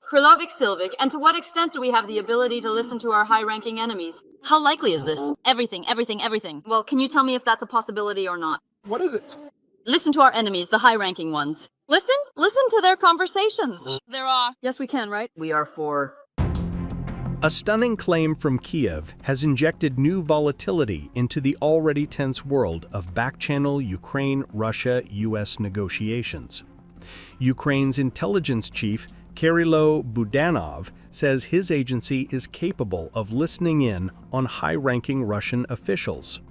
Silvik, and to what extent do we have the ability to listen to our high-ranking enemies? How likely is this? Everything. Well, can you tell me if that's a possibility or not? What is it? Listen to our enemies, the high-ranking ones. Listen to their conversations. There are. Yes, we can, right? We are for. A stunning claim from Kyiv has injected new volatility into the already tense world of back-channel Ukraine-Russia-US negotiations. Ukraine's intelligence chief, Kyrylo Budanov, says his agency is capable of listening in on high-ranking Russian officials.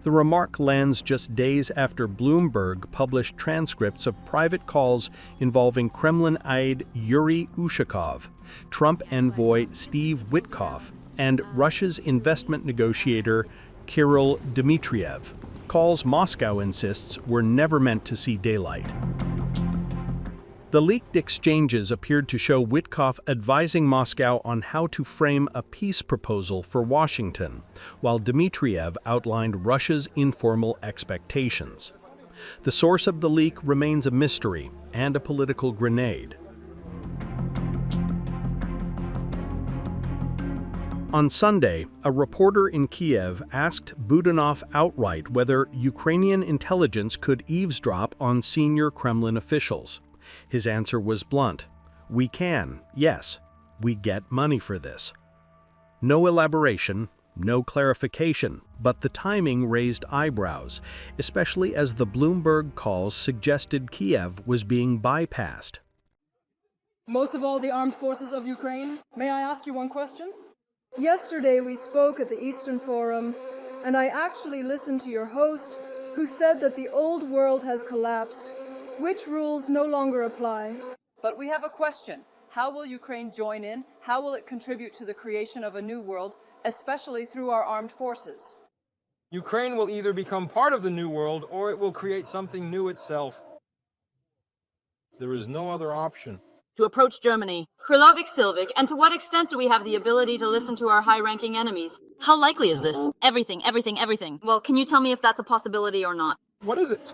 The remark lands just days after Bloomberg published transcripts of private calls involving Kremlin aide Yury Ushakov, Trump envoy Steve Witkoff, and Russia's investment negotiator Kirill Dmitriev. Calls Moscow insists were never meant to see daylight. The leaked exchanges appeared to show Witkoff advising Moscow on how to frame a peace proposal for Washington, while Dmitriev outlined Russia's informal expectations. The source of the leak remains a mystery and a political grenade. On Sunday, a reporter in Kyiv asked Budanov outright whether Ukrainian intelligence could eavesdrop on senior Kremlin officials. His answer was blunt. We can, yes. We get money for this. No elaboration, no clarification, but the timing raised eyebrows, especially as the Bloomberg calls suggested Kyiv was being bypassed. Most of all, the armed forces of Ukraine. May I ask you one question? Yesterday we spoke at the Eastern Forum, and I actually listened to your host, who said that the old world has collapsed, which rules no longer apply. But we have a question. How will Ukraine join in? How will it contribute to the creation of a new world, especially through our armed forces? Ukraine will either become part of the new world or it will create something new itself. There is no other option. To approach Germany, Silvik, and to what extent do we have the ability to listen to our high-ranking enemies? How likely is this? Everything. Well, can you tell me if that's a possibility or not? What is it?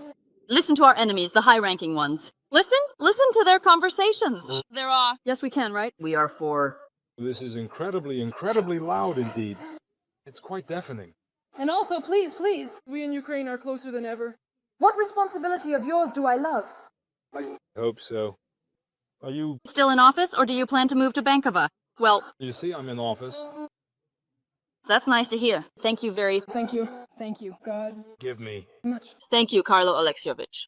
Listen to our enemies, the high-ranking ones. Listen to their conversations. There are. Yes, we can, right? We are for. This is incredibly loud indeed. It's quite deafening. And also, please, we in Ukraine are closer than ever. What responsibility of yours do I love? I hope so. Are you still in office, or do you plan to move to Bankova? Well, you see, I'm in office. That's nice to hear. Thank you very. Thank you. God. Give me. Much. Thank you, Kyrylo Alexievich.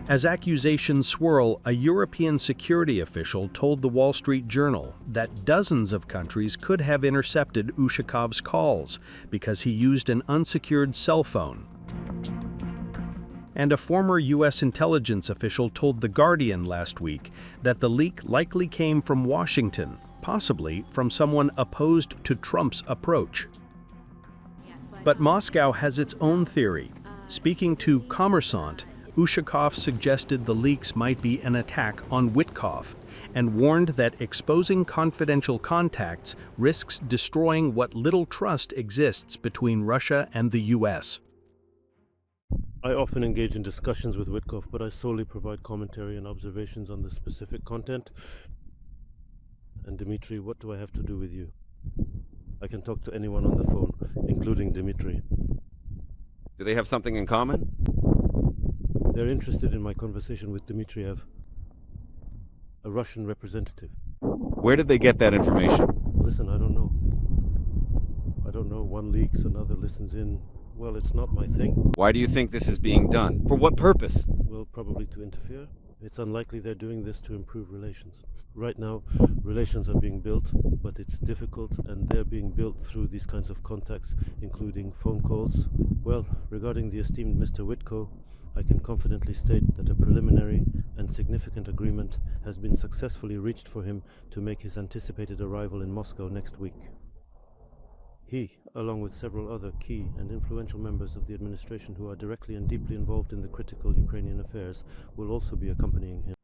As accusations swirl, a European security official told the Wall Street Journal that dozens of countries could have intercepted Ushakov's calls because he used an unsecured cell phone. And a former U.S. intelligence official told The Guardian last week that the leak likely came from Washington, possibly from someone opposed to Trump's approach. But Moscow has its own theory. Speaking to Kommersant, Ushakov suggested the leaks might be an attack on Witkoff and warned that exposing confidential contacts risks destroying what little trust exists between Russia and the U.S. I often engage in discussions with Witkoff, but I solely provide commentary and observations on the specific content. And Dmitry, what do I have to do with you? I can talk to anyone on the phone, including Dmitry. Do they have something in common? They're interested in my conversation with Dmitriev, a Russian representative. Where did they get that information? Listen, I don't know. One leaks, another listens in. Well, it's not my thing. Why do you think this is being done? For what purpose? Well, probably to interfere. It's unlikely they're doing this to improve relations. Right now, relations are being built, but it's difficult, and they're being built through these kinds of contacts, including phone calls. Well, regarding the esteemed Mr. Witkoff, I can confidently state that a preliminary and significant agreement has been successfully reached for him to make his anticipated arrival in Moscow next week. He, along with several other key and influential members of the administration who are directly and deeply involved in the critical Ukrainian affairs, will also be accompanying him.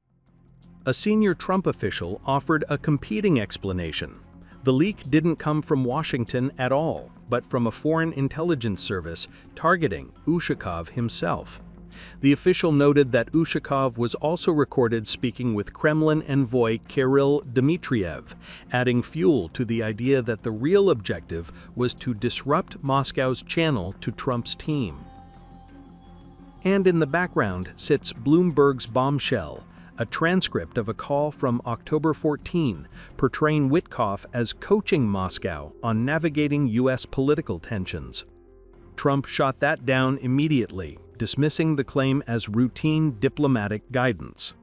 A senior Trump official offered a competing explanation. The leak didn't come from Washington at all, but from a foreign intelligence service targeting Ushakov himself. The official noted that Ushakov was also recorded speaking with Kremlin envoy Kirill Dmitriev, adding fuel to the idea that the real objective was to disrupt Moscow's channel to Trump's team. And in the background sits Bloomberg's bombshell, a transcript of a call from October 14, portraying Witkoff as coaching Moscow on navigating U.S. political tensions. Trump shot that down immediately, dismissing the claim as routine diplomatic guidance.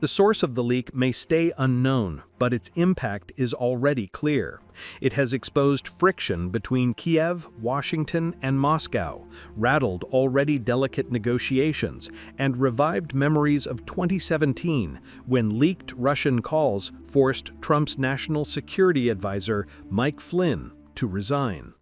The source of the leak may stay unknown, but its impact is already clear. It has exposed friction between Kyiv, Washington, and Moscow, rattled already delicate negotiations, and revived memories of 2017, when leaked Russian calls forced Trump's national security advisor, Mike Flynn, to resign.